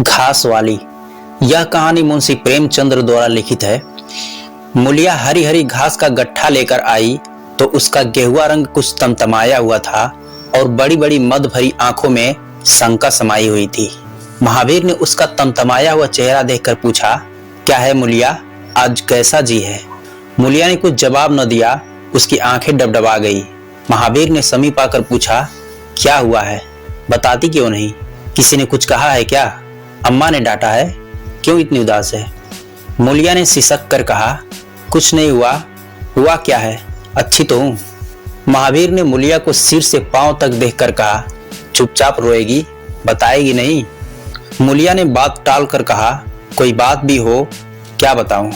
घास वाली। यह कहानी मुंशी प्रेमचंद्र द्वारा लिखित है। मूलिया हरी हरी घास का गट्ठा लेकर आई तो उसका गेहुआ रंग कुछ तमतमाया हुआ था और बड़ी बड़ी मद भरी आंखों में शंका समाई हुई थी। महावीर ने उसका तमतमाया हुआ चेहरा देखकर पूछा, क्या है मूलिया, आज कैसा जी है? मूलिया ने कुछ जवाब न दिया। उसकी आंखें डबडबा गई। महावीर ने समीप आकर पूछा, क्या हुआ है, बताती क्यों नहीं? किसी ने कुछ कहा है क्या? अम्मा ने डांटा है? क्यों इतनी उदास है? मूलिया ने सिसक कर कहा, कुछ नहीं हुआ। हुआ क्या है, अच्छी तो हूं। महावीर ने मूलिया को सिर से पांव तक देखकर कहा, चुपचाप रोएगी, बताएगी नहीं? मूलिया ने बात टालकर कहा, कोई बात भी हो, क्या बताऊं?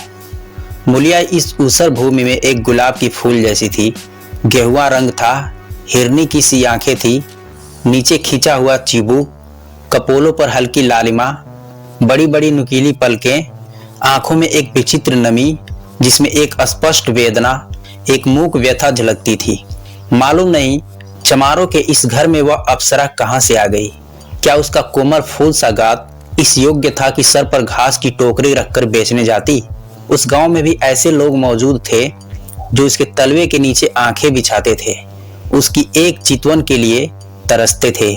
मूलिया इस ऊसर भूमि में एक गुलाब की फूल जैसी थी। गेहुआ रंग था, हिरनी की सी आंखें थी, नीचे खींचा हुआ चिबुक, कपोलों पर हल्की लालिमा, बड़ी बड़ी नुकीली पलकें, आंखों में एक विचित्र नमी जिसमें एक स्पष्ट वेदना, एक मूक व्यथा झलकती थी। मालूम नहीं चमारों के इस घर में वह अप्सरा कहां से आ गई। क्या उसका कोमल फूल सा गात इस योग्य था कि सर पर घास की टोकरी रखकर बेचने जाती? उस गांव में भी ऐसे लोग मौजूद थे जो इसके तलवे के नीचे आंखें बिछाते थे, उसकी एक चितवन के लिए तरसते थे,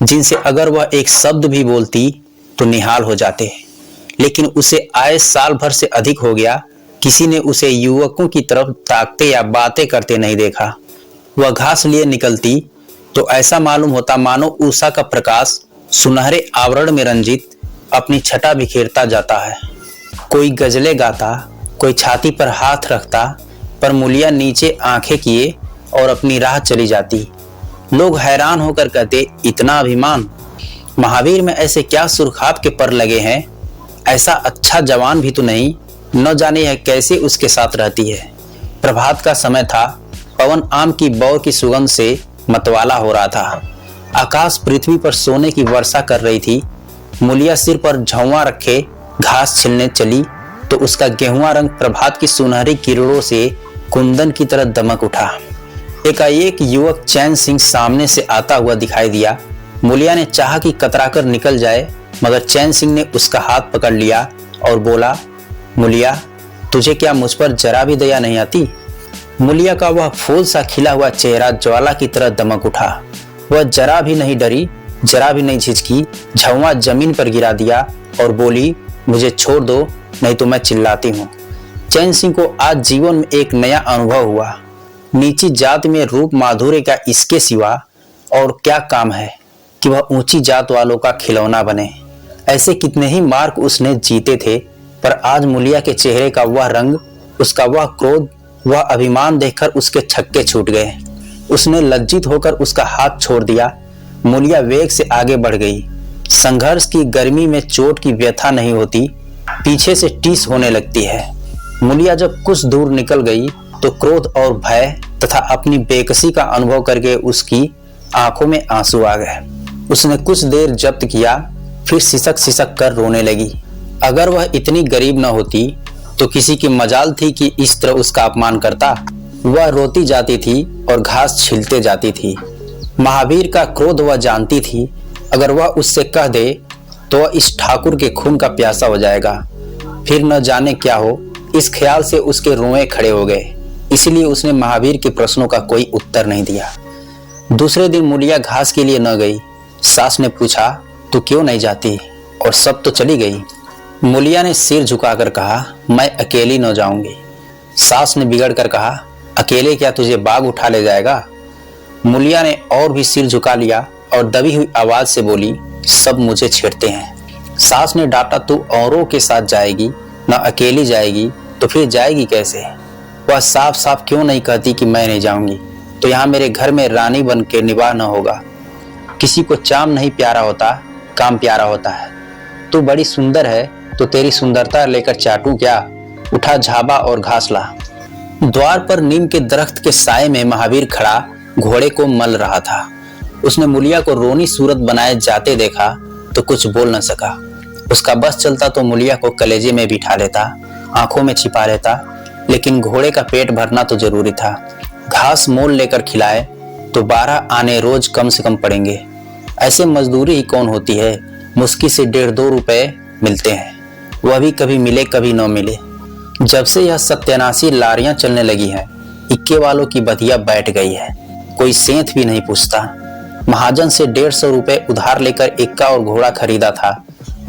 जिनसे अगर वह एक शब्द भी बोलती तो निहाल हो जाते। लेकिन उसे आए साल भर से अधिक हो गया, किसी ने उसे युवकों की तरफ ताकते या बातें करते नहीं देखा। वह घास लिए निकलती तो ऐसा मालूम होता मानो उषा का प्रकाश सुनहरे आवरण में रंजित अपनी छटा बिखेरता जाता है। कोई गजलें गाता, कोई छाती पर हाथ रखता, पर मूलिया नीचे आंखें किए और अपनी राह चली जाती। लोग हैरान होकर कहते, इतना अभिमान? महावीर में ऐसे क्या सुर्खाब के पर लगे हैं? ऐसा अच्छा जवान भी तो नहीं, न जाने यह कैसे उसके साथ रहती है। प्रभात का समय था, पवन आम की बौर की सुगंध से मतवाला हो रहा था। आकाश पृथ्वी पर सोने की वर्षा कर रही थी। मूलिया सिर पर झौवा रखे घास छिलने चली तो उसका गेहुआ रंग प्रभात की सुनहरी किरणों से कुंदन की तरह दमक उठा। एकाएक युवक चैन सिंह सामने से आता हुआ दिखाई दिया। मूलिया ने चाहा कि कतराकर निकल जाए, मगर चैन सिंह ने उसका हाथ पकड़ लिया और बोला, मूलिया, तुझे क्या मुझ पर जरा भी दया नहीं आती? मूलिया का वह फूल सा खिला हुआ चेहरा ज्वाला की तरह दमक उठा। वह जरा भी नहीं डरी, जरा भी नहीं झिझकी, झौवा जमीन पर गिरा दिया और बोली, मुझे छोड़ दो, नहीं तो मैं चिल्लाती हूँ। चैन सिंह को आज जीवन में एक नया अनुभव हुआ। नीची जात में रूप माधुर्य का इसके सिवा और क्या काम है कि वह ऊंची जात वालों का खिलौना बने। ऐसे कितने ही मार्ग उसने जीते थे, पर आज मूलिया के चेहरे का वह रंग, उसका वह क्रोध, वह अभिमान देखकर उसके छक्के छूट गए। उसने लज्जित होकर उसका हाथ छोड़ दिया। मूलिया वेग से आगे बढ़ गई। संघर्ष की गर्मी में चोट की व्यथा नहीं होती, पीछे से टीस होने लगती है। मूलिया जब कुछ दूर निकल गई तो क्रोध और भय तथा अपनी बेकसी का अनुभव करके उसकी आंखों में आंसू आ गए। उसने कुछ देर जब्त किया, फिर सिसक सिसक कर रोने लगी। अगर वह इतनी गरीब न होती तो किसी की मजाल थी कि इस तरह उसका अपमान करता। वह रोती जाती थी और घास छीलते जाती थी। महावीर का क्रोध वह जानती थी, अगर वह उससे कह दे तो वह इस ठाकुर के खून का प्यासा हो जाएगा, फिर न जाने क्या हो। इस ख्याल से उसके रोए खड़े हो गए। इसलिए उसने महावीर के प्रश्नों का कोई उत्तर नहीं दिया। दूसरे दिन मूलिया घास के लिए न गई। सास ने पूछा, तू क्यों नहीं जाती? और सब तो चली गई। मूलिया ने सिर झुकाकर कहा, मैं अकेली न जाऊंगी। सास ने बिगड़ कर कहा, अकेले क्या तुझे बाग उठा ले जाएगा? मूलिया ने और भी सिर झुका लिया और दबी हुई आवाज से बोली, सब मुझे छेड़ते हैं। सास ने डांटा, तू औरों के साथ जाएगी, न अकेली जाएगी, तो फिर जाएगी कैसे? वह साफ साफ क्यों नहीं कहती कि मैं नहीं जाऊंगी, तो यहाँ मेरे घर में रानी बन के निवाह न होगा। किसी को चाम नहीं प्यारा होता, काम प्यारा होता है। तू बड़ी सुंदर है तो तेरी सुंदरता लेकर चाटू क्या? उठा झाबा और घास ला। द्वार पर नीम के दरख्त के साए में महावीर खड़ा घोड़े को मल रहा था। उसने मूलिया को रोनी सूरत बनाए जाते देखा तो कुछ बोल न सका। उसका बस चलता तो मूलिया को कलेजे में बिठा लेता, आंखों में छिपा लेता, लेकिन घोड़े का पेट भरना तो जरूरी था। घास मोल लेकर खिलाए तो 12 आने रोज कम से कम पड़ेंगे। ऐसे मजदूरी ही कौन होती है मुश्किल से 1.5-2 रुपए मिलते हैं, वह भी कभी मिले कभी न मिले। जब से यह सत्यानाशी लारियां चलने लगी हैं, इक्के वालों की बधिया बैठ गई है, कोई सेंध भी नहीं पूछता। महाजन से 150 रुपए उधार लेकर इक्का और घोड़ा खरीदा था,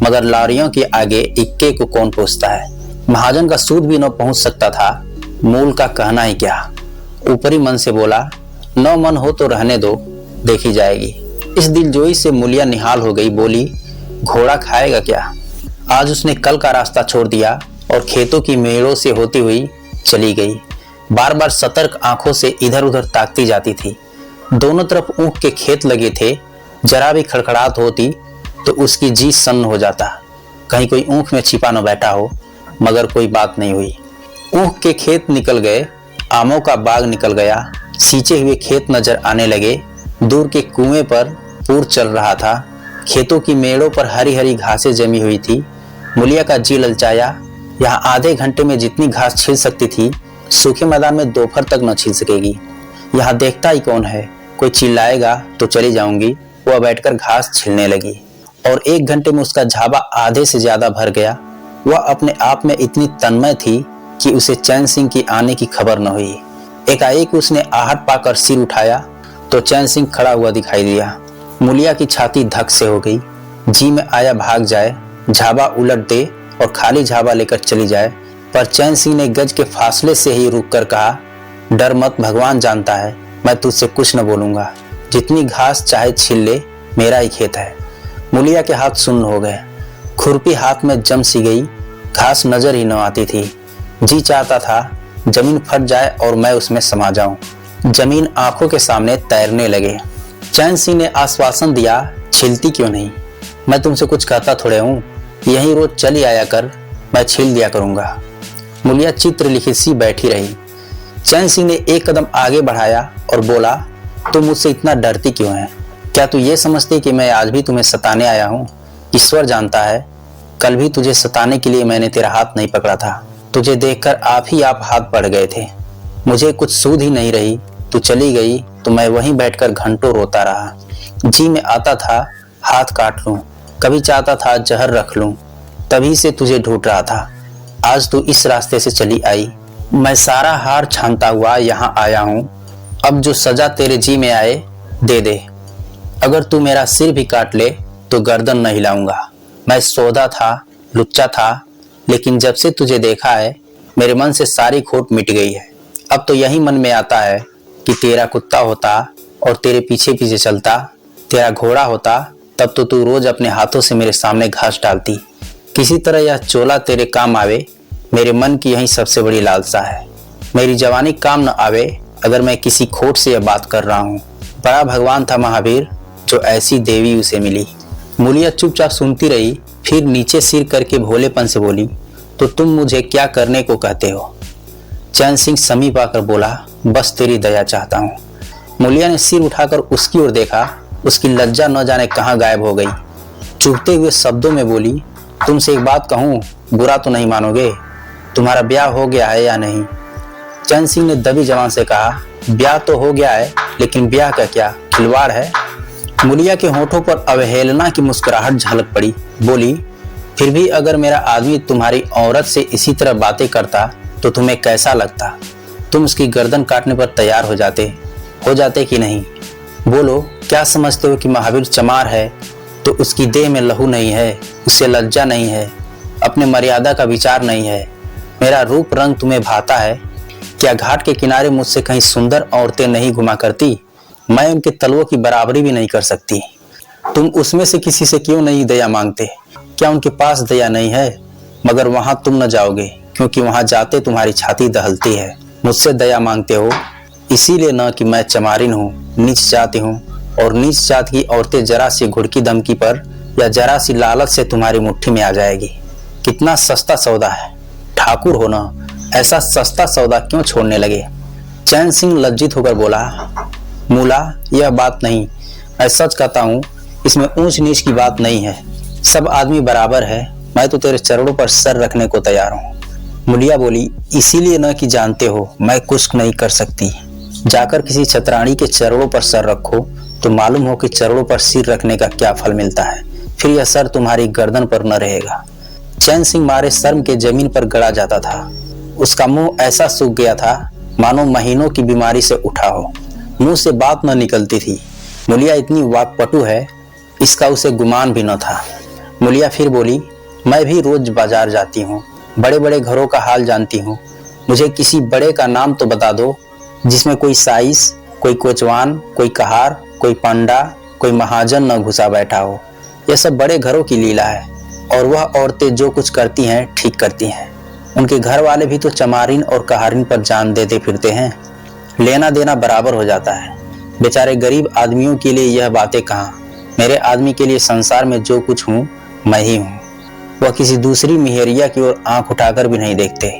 मगर लारियों के आगे इक्के को कौन पूछता है। महाजन का सूद भी न पहुंच सकता था, मूल का कहना ही क्या। ऊपरी मन से बोला, न मन हो तो रहने दो, देखी जाएगी। इस दिलजोई से मूलिया निहाल हो गई, बोली, घोड़ा खाएगा क्या। आज उसने कल का रास्ता छोड़ दिया और खेतों की मेड़ों से होती हुई चली गई। बार बार सतर्क आंखों से इधर उधर ताकती जाती थी। दोनों तरफ ऊख के खेत लगे थे, जरा भी खड़खड़ाहट होती तो उसकी जी सन्न हो जाता, कहीं कोई ऊख में छिपा न बैठा हो। मगर कोई बात नहीं हुई। ऊख के खेत निकल गए, आमों का बाग निकल गया, सींचे हुए खेत नजर आने लगे। दूर के कुएं पर पूर चल रहा था, खेतों की मेड़ों पर हरी हरी घासें जमी हुई थी। मूलिया का जी ललचाया। यहाँ आधे घंटे में जितनी घास छिल सकती थी, सूखे मैदान में दोपहर तक न छिल सकेगी। यहाँ देखता ही कौन है, कोई चिल्लाएगा तो चली जाऊंगी। वह बैठकर घास छिलने लगी और 1 घंटे में उसका झाबा आधे से ज्यादा भर गया। वह अपने आप में इतनी तन्मय थी कि उसे चैन सिंह की आने की खबर न हुई। एकाएक उसने आहट पाकर सिर उठाया तो चैन सिंह खड़ा हुआ दिखाई दिया। मूलिया की छाती धक से हो गई। जी में आया भाग जाए, झाबा उलट दे और खाली झाबा लेकर चली जाए, पर चैन सिंह ने गज के फासले से ही रुककर कहा, डर मत, भगवान जानता है मैं तुझसे कुछ न बोलूंगा। जितनी घास चाहे छील ले, मेरा ही खेत है। मूलिया के हाथ सुन्न हो गए, खुरपी हाथ में जम सी गई, घास नजर ही न आती थी। जी चाहता था जमीन फट जाए और मैं उसमें समा जाऊं। जमीन आंखों के सामने तैरने लगे। चैन सिंह ने आश्वासन दिया, छिलती क्यों नहीं, मैं तुमसे कुछ कहता थोड़े हूँ, यहीं रोज चली आया कर, मैं छील दिया करूंगा। मूलिया चित्र लिखित सी बैठी रही। चैन सिंह ने एक कदम आगे बढ़ाया और बोला, तुम मुझसे इतना डरती क्यों है? क्या तू ये समझती कि मैं आज भी तुम्हें सताने आया हूँ? ईश्वर जानता है, कल भी तुझे सताने के लिए मैंने तेरा हाथ नहीं पकड़ा था। तुझे देखकर आप ही आप हाथ पड़ गए थे। मुझे कुछ सूध ही नहीं रही। तू चली गई तो मैं वहीं बैठकर घंटों रोता रहा। जी में आता था हाथ काट लूं, कभी चाहता था जहर रख लूं, तभी से तुझे ढूंढ रहा था। आज तू इस रास्ते से चली आई, मैं सारा हार छानता हुआ यहाँ आया हूँ। अब जो सजा तेरे जी में आए दे दे। अगर तू मेरा सिर भी काट ले तो गर्दन न हिलाऊंगा। मैं सौदा था, लुच्चा था, लेकिन जब से तुझे देखा है मेरे मन से सारी खोट मिट गई है। अब तो यही मन में आता है कि तेरा कुत्ता होता और तेरे पीछे पीछे चलता, तेरा घोड़ा होता, तब तो तू रोज अपने हाथों से मेरे सामने घास डालती। किसी तरह यह चोला तेरे काम आवे, मेरे मन की यही सबसे बड़ी लालसा है। मेरी जवानी काम न आवे अगर मैं किसी खोट से यह बात कर रहा हूँ। बड़ा भगवान था महावीर जो ऐसी देवी उसे मिली। मूलिया चुपचाप सुनती रही, फिर नीचे सिर करके भोलेपन से बोली, तो तुम मुझे क्या करने को कहते हो? चैन सिंह समीप आकर बोला, बस तेरी दया चाहता हूँ। मूलिया ने सिर उठाकर उसकी ओर देखा। उसकी लज्जा न जाने कहाँ गायब हो गई। चुभते हुए शब्दों में बोली, तुमसे एक बात कहूँ, बुरा तो नहीं मानोगे? तुम्हारा ब्याह हो गया है या नहीं? चैन सिंह ने दबी जबान से कहा, ब्याह तो हो गया है, लेकिन ब्याह का क्या खिलवाड़ है? मूलिया के होठों पर अवहेलना की मुस्कुराहट झलक पड़ी। बोली, फिर भी अगर मेरा आदमी तुम्हारी औरत से इसी तरह बातें करता तो तुम्हें कैसा लगता? तुम उसकी गर्दन काटने पर तैयार हो जाते कि नहीं? बोलो, क्या समझते हो कि महावीर चमार है तो उसकी देह में लहू नहीं है, उसे लज्जा नहीं है, अपने मर्यादा का विचार नहीं है? मेरा रूप रंग तुम्हें भाता है? क्या घाट के किनारे मुझसे कहीं सुंदर औरतें नहीं घुमा करती? मैं उनके तलवों की बराबरी भी नहीं कर सकती। तुम उसमें से किसी से क्यों नहीं दया मांगते? क्या उनके पास दया नहीं है? मगर वहां तुम न जाओगे, क्योंकि वहां जाते तुम्हारी छाती दहलती है। मुझसे दया मांगते हो इसीलिए न कि मैं चमारिन हूँ, नीच जाति हूँ, और नीच जात की औरतें जरा सी घुड़की दमकी पर या जरा सी लालच से तुम्हारी मुट्ठी में आ जाएगी। कितना सस्ता सौदा है। ठाकुर हो ना, ऐसा सस्ता सौदा क्यों छोड़ने लगे? चैन सिंह लज्जित होकर बोला, मूला, यह बात नहीं, मैं सच कहता हूँ, इसमें ऊंच नीच की बात नहीं है। सब आदमी बराबर है। मैं तो तेरे चरणों पर सर रखने को तैयार हूँ। मूलिया बोली, इसीलिए न कि जानते हो मैं कुछ नहीं कर सकती। जाकर किसी छतरानी के चरणों पर सर रखो तो मालूम हो कि चरणों पर सिर रखने का क्या फल मिलता है। फिर यह सर तुम्हारी गर्दन पर न रहेगा। चैन सिंह मारे शर्म के जमीन पर गड़ा जाता था। उसका मुंह ऐसा सूख गया था मानो महीनों की बीमारी से उठा हो। मुंह से बात न निकलती थी। मुलिया इतनी वाकपटु है, इसका उसे गुमान भी न था। मुलिया फिर बोली, मैं भी रोज बाजार जाती हूँ, बड़े बड़े घरों का हाल जानती हूँ। मुझे किसी बड़े का नाम तो बता दो जिसमें कोई साइस, कोई कोचवान, कोई कहार, कोई पंडा, कोई महाजन न घुसा बैठा हो। यह सब बड़े घरों की लीला है और वह औरतें जो कुछ करती हैं ठीक करती हैं। उनके घर वाले भी तो चमारिन और कहारिन पर जान देते फिरते हैं। लेना देना बराबर हो जाता है। बेचारे गरीब आदमियों के लिए यह बातें कहाँ, मेरे आदमी के लिए संसार में जो कुछ हूँ मैं ही हूँ। वह किसी दूसरी मिहरिया की ओर आंख उठाकर भी नहीं देखते।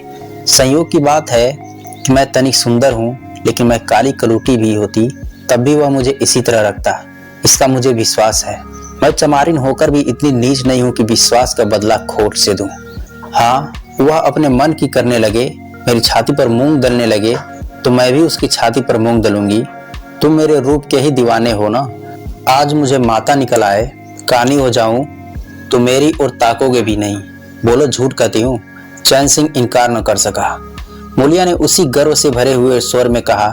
संयोग की बात है कि मैं तनिक सुंदर हूँ, लेकिन मैं काली कलूटी भी होती तब भी वह मुझे इसी तरह रखता। इसका मुझे विश्वास है। मैं चमारिन होकर भी इतनी नीच नहीं हूँ कि विश्वास का बदला खोट से दूं। हाँ, वह अपने मन की करने लगे, मेरी छाती पर मूंग दलने लगे तो मैं भी उसकी छाती पर मूंग दलूंगी। तुम मेरे रूप के ही दीवाने हो ना। आज मुझे माता निकल आए, कानी हो जाऊं तो मेरी ओर ताकोगे भी नहीं। बोलो झूठ कहती हूँ। चैन सिंह इनकार न कर सका। मुलिया ने उसी गर्व से भरे हुए स्वर में कहा,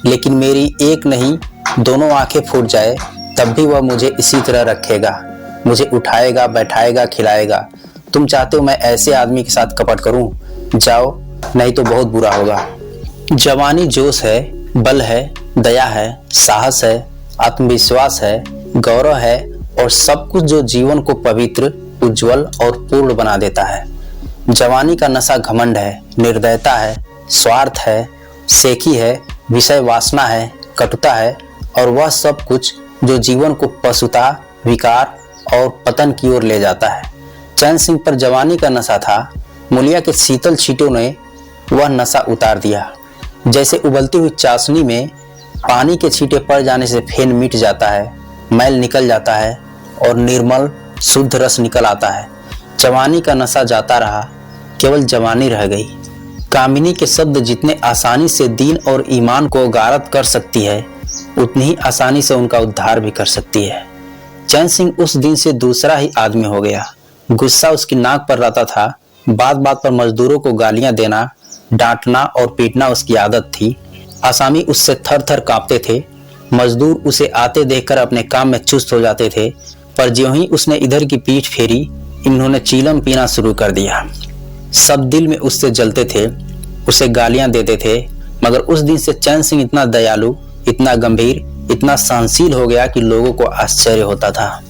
लेकिन मेरी एक नहीं दोनों आंखें फूट जाए तब भी वह मुझे इसी तरह रखेगा। मुझे उठाएगा, बैठाएगा, खिलाएगा। तुम चाहते हो मैं ऐसे आदमी के साथ कपट करूं? जाओ, नहीं तो बहुत बुरा होगा। जवानी जोश है, बल है, दया है, साहस है, आत्मविश्वास है, गौरव है और सब कुछ जो जीवन को पवित्र, उज्जवल और पूर्ण बना देता है। जवानी का नशा घमंड है, निर्दयता है, स्वार्थ है, सेखी है, विषय वासना है, कटुता है और वह सब कुछ जो जीवन को पशुता, विकार और पतन की ओर ले जाता है। चैन सिंह पर जवानी का नशा था। मुलिया के शीतल छींटों ने वह नशा उतार दिया। जैसे उबलती हुई चाशनी में पानी के छींटे पड़ जाने से फेन मिट जाता है, मैल निकल जाता है और निर्मल शुद्ध रस निकल आता है। जवानी का नशा जाता रहा, केवल जवानी रह गई। कामिनी के शब्द जितने आसानी से दीन और ईमान को गारत कर सकती है, उतनी ही आसानी से उनका उद्धार भी कर सकती है। चैन सिंह उस दिन से दूसरा ही आदमी हो गया। गुस्सा उसकी नाक पर रहता था। बात बात पर मजदूरों को गालियां देना, डांटना और पीटना उसकी आदत थी। आसामी उससे थर थर कांपते थे। मजदूर उसे आते देखकर अपने काम में चुस्त हो जाते थे, पर ज्यों ही उसने इधर की पीठ फेरी, इन्होंने चीलम पीना शुरू कर दिया। सब दिल में उससे जलते थे, उसे गालियां देते थे, मगर उस दिन से चैन सिंह इतना दयालु, इतना गंभीर, इतना सहनशील हो गया कि लोगों को आश्चर्य होता था।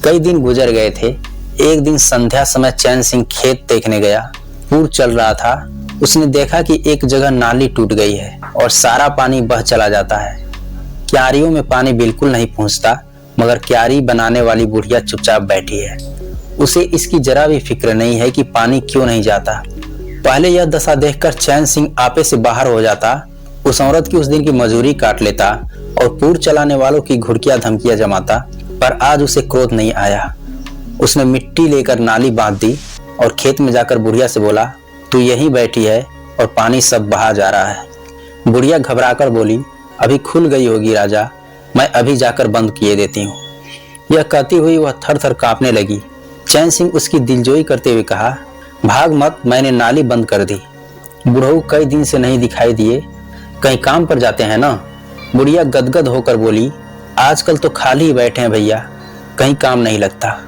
कई दिन गुजर गए थे। एक दिन संध्या समय चैन सिंह खेत देखने गया। पूर चल रहा था। उसने देखा कि एक जगह नाली टूट गई है और सारा पानी बह चला जाता है। क्यारियों में पानी बिल्कुल नहीं पहुंचता, मगर क्यारी बनाने वाली बुढ़िया चुपचाप बैठी है। उसे इसकी जरा भी फिक्र नहीं है कि पानी क्यों नहीं जाता। पहले यह दशा देखकर चैन सिंह आपे से बाहर हो जाता, उस औरत की उस दिन की मजूरी काट लेता और पूर चलाने वालों की घुड़कियां धमकियां जमाता, पर आज उसे क्रोध नहीं आया। उसने मिट्टी लेकर नाली बांध दी और खेत में जाकर बुढ़िया से बोला, तू यहीं बैठी है और पानी सब बहा जा रहा है। बुढ़िया घबराकर बोली, अभी खुल गई होगी राजा, मैं अभी जाकर बंद किए देती हूँ। यह कहती हुई वह थर थर कांपने लगी। चैन सिंह उसकी दिलजोई करते हुए कहा, भाग मत, मैंने नाली बंद कर दी। बुढ़ऊ कई दिन से नहीं दिखाई दिए, कहीं काम पर जाते हैं ना। बुढ़िया गदगद होकर बोली, आजकल तो खाली ही बैठे हैं भैया, कहीं काम नहीं लगता।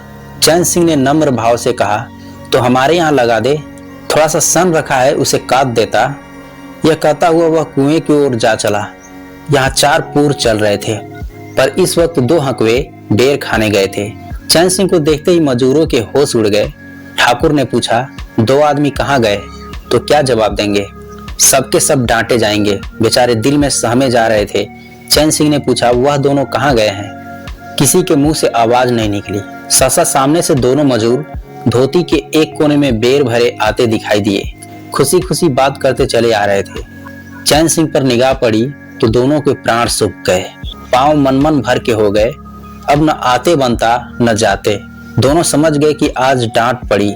चैन सिंह ने नम्र भाव से कहा, तो हमारे यहाँ लगा दे, थोड़ा सा सन रखा है, उसे काट देता। यह कहता हुआ वह कुएं की ओर जा चला। यहाँ 4 पूर चल रहे थे, पर इस वक्त 2 हकवे डेर खाने गए थे। चैन सिंह को देखते ही मजदूरों के होश उड़ गए। ठाकुर ने पूछा, 2 आदमी कहाँ गए? तो क्या जवाब देंगे? सबके सब डांटे जाएंगे। बेचारे दिल में सहमे जा रहे थे। चैन सिंह ने पूछा, वह दोनों कहाँ गए हैं? किसी के मुंह से आवाज नहीं निकली। सहसा सामने से दोनों मजदूर धोती के एक कोने में बेर भरे आते दिखाई दिए। खुशी खुशी बात करते चले आ रहे थे। चैन सिंह पर निगाह पड़ी तो दोनों के प्राण सूख गए। पांव मन भर के हो गए। अब न आते बनता न जाते। दोनों समझ गए कि आज डांट पड़ी,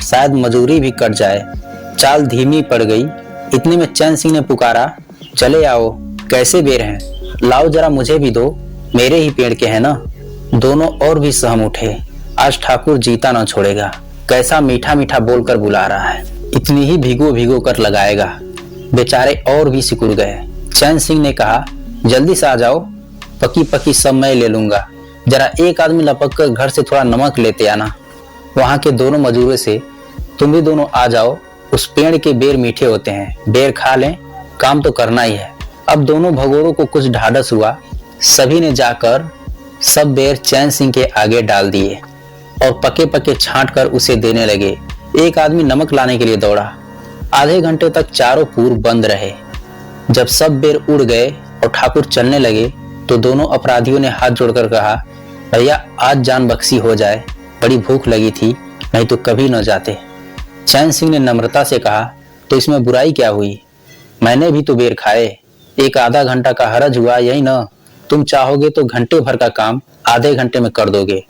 शायद मजूरी भी कट जाए। चाल धीमी पड़ गई। इतने में चैन सिंह ने पुकारा, चले आओ, कैसे बेर हैं? लाओ जरा मुझे भी दो, मेरे ही पेड़ के हैं ना। दोनों और भी सहम उठे। आज ठाकुर जीता न छोड़ेगा। कैसा मीठा मीठा बोलकर बुला रहा है, इतनी ही भिगो भिगो कर लगाएगा। बेचारे और भी सिकुड़ गए। चैन सिंह ने कहा, जल्दी से आ जाओ, पकी पकी सब मैं ले लूंगा। जरा एक आदमी लपक कर घर से थोड़ा नमक लेते आना। वहां के दोनों मजदूरों से तुम भी दोनों आ जाओ। उस पेड़ के बेर मीठे होते हैं, बेर खा लें, काम तो करना ही है। अब दोनों भगोड़ों को कुछ ढाढ़स हुआ। सभी ने जाकर सब बेर चैन सिंह के आगे डाल दिए और पके पके छांट कर उसे देने लगे। एक आदमी नमक लाने के लिए दौड़ा। आधे घंटे तक चारों पूर्व बंद रहे। जब सब बेर उड़ गए और ठाकुर चलने लगे तो दोनों अपराधियों ने हाथ जोड़कर कहा, भैया आज जान बख्शी हो जाए, बड़ी भूख लगी थी, नहीं तो कभी न जाते। चैन सिंह ने नम्रता से कहा, तो इसमें बुराई क्या हुई, मैंने भी तो बेर खाए। एक आधा घंटा का हरज हुआ, यही न। तुम चाहोगे तो घंटे भर का काम आधे घंटे में कर दोगे,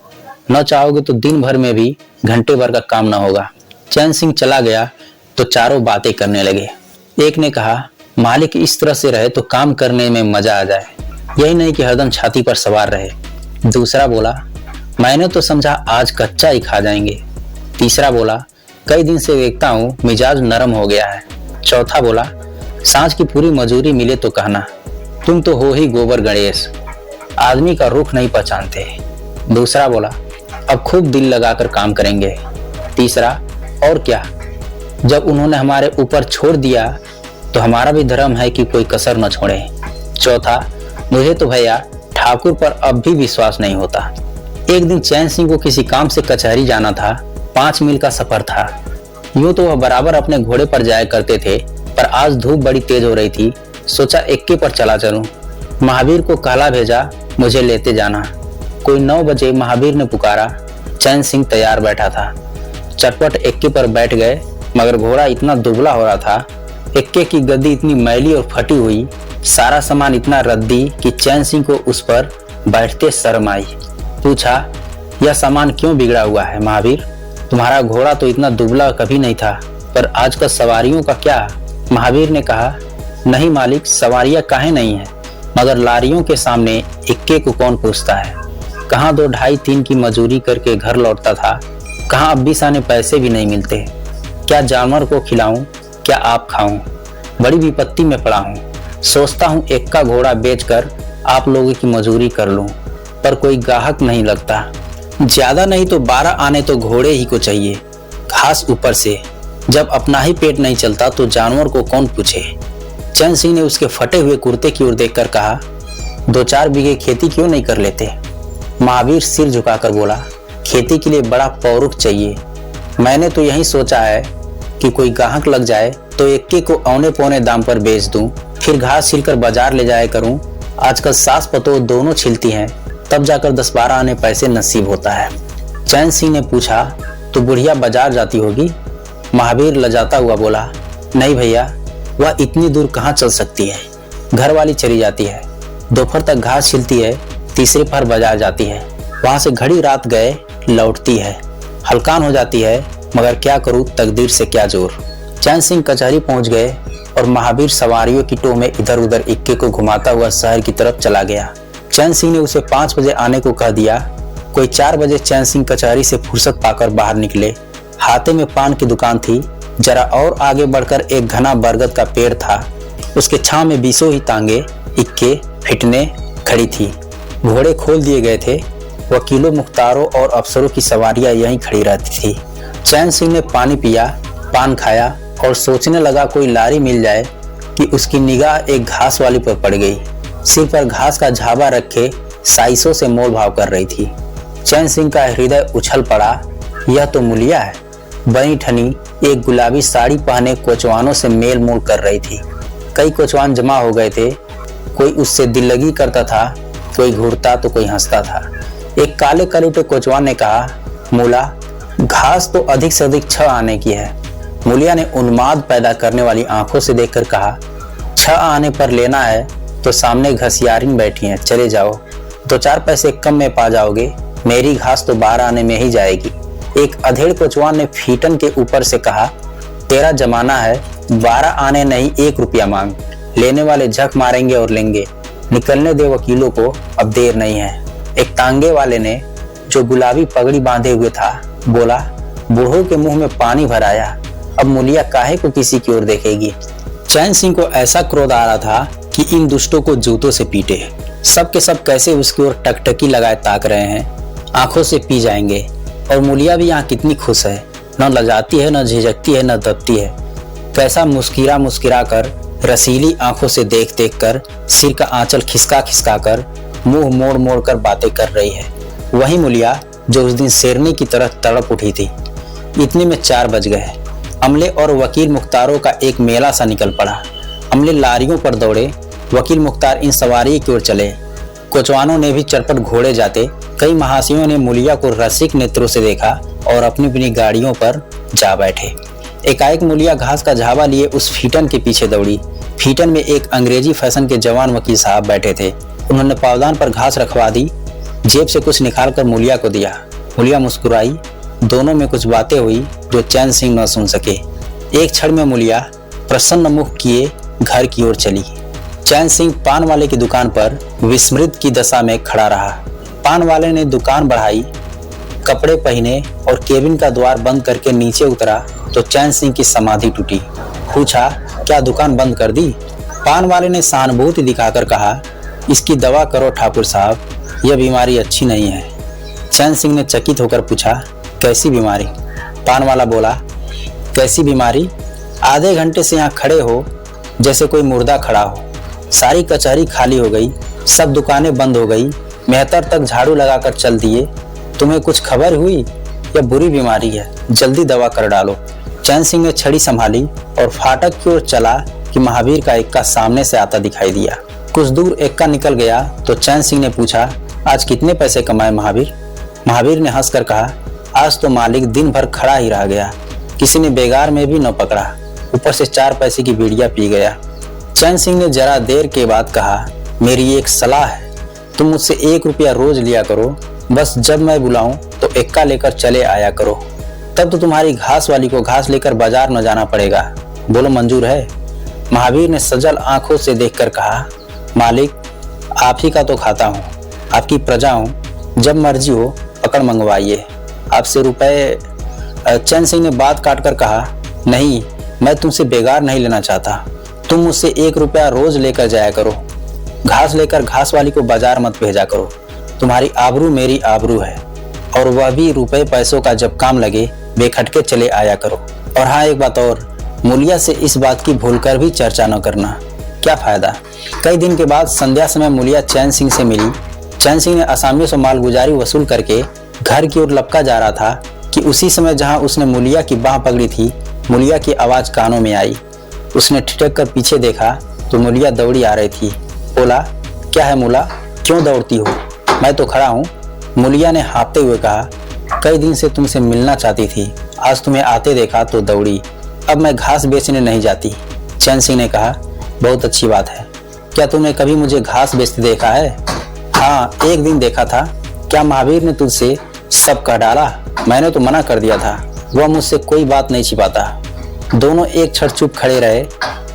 न चाहोगे तो दिन भर में भी घंटे भर का काम न होगा। चैन सिंह चला गया तो चारों बातें करने लगे। एक ने कहा, मालिक इस तरह से रहे तो काम करने में मजा आ जाए, यही नहीं कि हरदम छाती पर सवार रहे। दूसरा बोला, मैंने तो समझा आज कच्चा ही खा जाएंगे। तीसरा बोला, कई दिन से देखता हूँ मिजाज नरम हो गया है। चौथा बोला, सांझ की पूरी मजूरी मिले तो कहना, तुम तो हो ही गोबर गणेश, आदमी का रुख नहीं पहचानते। दूसरा बोला, अब खूब दिल लगाकर काम करेंगे। तीसरा, और क्या, जब उन्होंने हमारे ऊपर छोड़ दिया तो हमारा भी धर्म है कि कोई कसर न छोड़े। चौथा, मुझे तो भैया ठाकुर पर अब भी विश्वास नहीं होता। एक दिन चैन सिंह को किसी काम से कचहरी जाना था। 5 मील का सफर था। यूं तो वह बराबर अपने घोड़े पर जाया करते थे, पर आज धूप बड़ी तेज हो रही थी। सोचा एक्के पर चला चलूं। महावीर को कहला भेजा, मुझे लेते जाना। कोई 9 बजे महावीर ने पुकारा। चैन सिंह तैयार बैठा था। चटपट एक्के पर बैठ गए, मगर घोड़ा इतना दुबला हो रहा था, एक्के की गद्दी इतनी मैली और फटी हुई, सारा सामान इतना रद्दी कि चैन सिंह को उस पर बैठते शर्म आई। पूछा, यह सामान क्यों बिगड़ा हुआ है महावीर? तुम्हारा घोड़ा तो इतना दुबला कभी नहीं था, पर आजकल सवारियों का क्या? महावीर ने कहा, नहीं मालिक, सवारियां काहे नहीं है, मगर लारियों के सामने इक्के को कौन पूछता है। कहाँ 2 ढाई 3 की मजूरी करके घर लौटता था, कहाँ अब 20 आने पैसे भी नहीं मिलते। क्या जानवर को खिलाऊं, क्या आप खाऊं? बड़ी विपत्ति में पड़ा हूं। सोचता हूं एक का घोड़ा बेचकर आप लोगों की मजूरी कर लूं, पर कोई ग्राहक नहीं लगता। ज्यादा नहीं तो 12 आने तो घोड़े ही को चाहिए, घास ऊपर से। जब अपना ही पेट नहीं चलता तो जानवर को कौन पूछे। चैन सिंह ने उसके फटे हुए कुर्ते की ओर देखकर कहा, 2-4 बीघे खेती क्यों नहीं कर लेते? महावीर सिर झुकाकर बोला, खेती के लिए बड़ा पौरुख चाहिए। मैंने तो यही सोचा है कि कोई ग्राहक लग जाए तो एक्के को औने पौने दाम पर बेच दूं, फिर घास छिलकर बाजार ले जाया करूं। आजकल सास पतोह दोनों छिलती हैं, तब जाकर 10-12 आने पैसे नसीब होता है। चैन सिंह ने पूछा, तो बुढ़िया बाजार जाती होगी? महावीर लजाता हुआ बोला, नहीं भैया, वह इतनी दूर कहाँ चल सकती है, घर वाली चली जाती है। दोपहर तक घास छिलती है, तीसरे पहर बाजार जाती है, वहां से घड़ी रात गए लौटती है। हलकान हो जाती है, मगर क्या करूं, तकदीर से क्या जोर। चैन सिंह कचहरी पहुंच गए और महावीर सवारियों की टोह में इधर उधर इक्के को घुमाता हुआ शहर की तरफ चला गया। चैन सिंह ने उसे 5 बजे आने को कह दिया। कोई 4 बजे चैन सिंह कचहरी से फुर्सत पाकर बाहर निकले। हाथे में पान की दुकान थी। जरा और आगे बढ़कर एक घना बरगद का पेड़ था। उसके छांव में 20 ही तांगे इक्के फिटने खड़ी थी। घोड़े खोल दिए गए थे। वकीलों, मुख्तारों और अफसरों की सवारियां यहीं खड़ी रहती थी। चैन सिंह ने पानी पिया, पान खाया और सोचने लगा कोई लारी मिल जाए कि उसकी निगाह एक घास वाली पर पड़ गई। सिर पर घास का झाबा रखे साइसों से मोल भाव कर रही थी। चैन सिंह का हृदय उछल पड़ा। यह तो मुलिया है। बनी ठनी एक गुलाबी साड़ी पहने कोचवानों से मेल मोल कर रही थी। कई कोचवान जमा हो गए थे। कोई उससे दिल लगी करता था, कोई घूरता तो कोई हंसता था। एक काले कलूटे कोचवान ने कहा, मूला, घास तो अधिक से अधिक 6 आने की है। मुलिया ने उन्माद पैदा करने वाली आंखों से देखकर कहा, 6 आने पर लेना है तो सामने घसियारिन बैठी हैं, चले जाओ, 2-4 पैसे कम में पा जाओगे। मेरी घास तो 12 आने में ही जाएगी। एक अधेड़ कोचवान ने फीटन के ऊपर से कहा, तेरा जमाना है, 12 आने नहीं 1 रुपया मांग। लेने वाले झक मारेंगे और लेंगे। निकलने दे वकीलों को, अब देर नहीं है। एक तांगे वाले ने, जो गुलाबी पगड़ी बांधे हुए था, बोला, बूढ़ों के मुंह में पानी भर आया, अब मूलिया काहे को किसी की ओर देखेगी। चैन सिंह को ऐसा क्रोध आ रहा था कि इन दुष्टों को जूतों से पीटे। सब के सब कैसे उसकी ओर टकटकी लगाए ताक रहे हैं, आंखों से पी जाएंगे। और मूलिया भी यहाँ कितनी खुश है, न लजाती है, न झिझकती है, न दबती है। कैसा मुस्किरा मुस्किरा कर, रसीली आंखों से देख देख कर, सिर का आंचल खिसका खिसका कर, मुंह मोड़ मोड़ कर बातें कर रही है। वही मूलिया जो उस दिन शेरनी की तरह तड़प उठी थी। इतने में 4 बज गए। अमले और वकील मुख्तारों का एक मेला सा निकल पड़ा। अमले लारियों पर दौड़े, वकील मुख्तार इन सवारी की ओर चले। कोचवानों ने भी चरपट घोड़े जाते। कई महाशयों ने मूलिया को रसिक नेत्रों से देखा और अपनी अपनी गाड़ियों पर जा बैठे। एकाएक मूलिया घास का झावा लिए उस फीटन के पीछे दौड़ी। फीटन में एक अंग्रेजी फैशन के जवान वकील साहब बैठे थे। उन्होंने पावदान पर घास रखवा दी, जेब से कुछ निकालकर मूलिया को दिया। मूलिया मुस्कुराई। दोनों में कुछ बातें हुई जो चैन सिंह न सुन सके। एक क्षण में मूलिया प्रसन्न मुख किए घर की ओर चली। चैन सिंह पान वाले की दुकान पर विस्मृत की दशा में खड़ा रहा। पान वाले ने दुकान बढ़ाई, कपड़े पहने और केबिन का द्वार बंद करके नीचे उतरा तो चैन सिंह की समाधि टूटी। पूछा, क्या दुकान बंद कर दी? पान वाले ने सहानुभूति दिखाकर कहा, इसकी दवा करो ठाकुर साहब, यह बीमारी अच्छी नहीं है। चैन सिंह ने चकित होकर पूछा, कैसी बीमारी? पान वाला बोला, कैसी बीमारी? आधे घंटे से यहाँ खड़े हो जैसे कोई मुर्दा खड़ा हो। सारी कचहरी खाली हो गई, सब दुकानें बंद हो गई, मेहतर तक झाड़ू लगाकर चल दिए। तुम्हें कुछ खबर हुई? यह बुरी बीमारी है, जल्दी दवा कर डालो। चैन सिंह ने छड़ी संभाली और फाटक की ओर चला कि महावीर का इक्का सामने से आता दिखाई दिया। कुछ दूर इक्का निकल गया तो चैन सिंह ने पूछा, आज कितने पैसे कमाए महावीर? महावीर ने हंसकर कहा, आज तो मालिक दिन भर खड़ा ही रह गया, किसी ने बेगार में भी न पकड़ा, ऊपर से 4 पैसे की बीड़िया पी गया। चैन सिंह ने जरा देर के बाद कहा, मेरी एक सलाह है, तुम मुझसे 1 रुपया रोज लिया करो, बस जब मैं बुलाऊं तो इक्का लेकर चले आया करो, तब तो तुम्हारी घास वाली को घास लेकर बाजार न जाना पड़ेगा। बोलो मंजूर है? महावीर ने सजल आंखों से देखकर कहा, मालिक आप ही का तो खाता हूँ, आपकी प्रजा हूँ, जब मर्जी हो पकड़ मंगवाइए, आपसे रुपए। चैन सिंह ने बात काटकर कहा, नहीं, मैं तुमसे बेगार नहीं लेना चाहता, तुम मुझसे 1 रुपया रोज लेकर जाया करो, घास लेकर घास वाली को बाजार मत भेजा करो, तुम्हारी आबरू मेरी आबरू है, और वह भी रुपए पैसों का जब काम लगे बेखटके चले आया करो। और हाँ, एक बात और, मूलिया से इस बात की भूलकर भी चर्चा न करना, क्या फायदा। कई दिन के बाद संध्या समय मूलिया चैन सिंह से मिली। चैन सिंह ने असामियों से मालगुजारी वसूल करके घर की ओर लपका जा रहा था कि उसी समय जहां उसने मूलिया की बाह पकड़ी थी, मूलिया की आवाज कानों में आई। उसने ठिठक कर पीछे देखा तो मूलिया दौड़ी आ रही थी। बोला, क्या है मूला, क्यों दौड़ती हो? मैं तो खड़ा हूँ। मूलिया ने हाँफते हुए कहा, कई दिन से तुमसे मिलना चाहती थी, आज तुम्हें आते देखा तो दौड़ी, अब मैं घास बेचने नहीं जाती। चैन सिंह ने कहा, बहुत अच्छी बात है, क्या तुमने कभी मुझे घास बेचते देखा है? हाँ, एक दिन देखा था। क्या महावीर ने तुझसे सब कह डाला? मैंने तो मना कर दिया था, वह मुझसे कोई बात नहीं छिपाता। दोनों एक क्षण चुप खड़े रहे,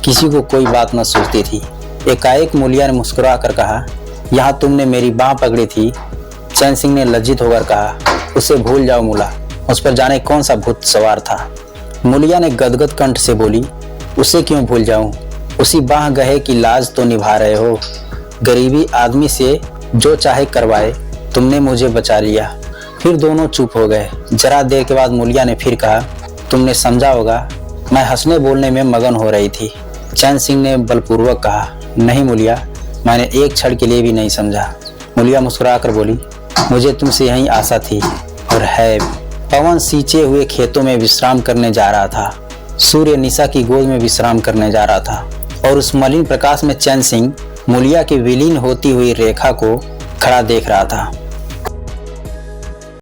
किसी को कोई बात न सूझती थी। एकाएक मूलिया ने मुस्कुरा कर कहा, यहाँ तुमने मेरी बाह पकड़ी थी। चैन सिंह ने लज्जित होकर कहा, उसे भूल जाओ मूला, उस पर जाने कौन सा भूत सवार था। मूलिया ने गदगद कंठ से बोली, उसे क्यों भूल जाऊं, उसी बाह गहे की लाज तो निभा रहे हो। गरीबी आदमी से जो चाहे करवाए, तुमने मुझे बचा लिया। फिर दोनों चुप हो गए। जरा देर के बाद मूलिया ने फिर कहा, तुमने समझा होगा, मैं हंसने बोलने में मगन हो रही थी। चैन सिंह ने बलपूर्वक कहा, नहीं मूलिया, मैंने एक क्षण के लिए भी नहीं समझा। मूलिया मुस्कुराकर बोली, मुझे तुमसे यही आशा थी और है। पवन सींचे हुए खेतों में विश्राम करने जा रहा था, सूर्य निशा की गोद में विश्राम करने जा रहा था, और उस मलिन प्रकाश में चैन सिंह मूलिया की विलीन होती हुई रेखा को खड़ा देख रहा था।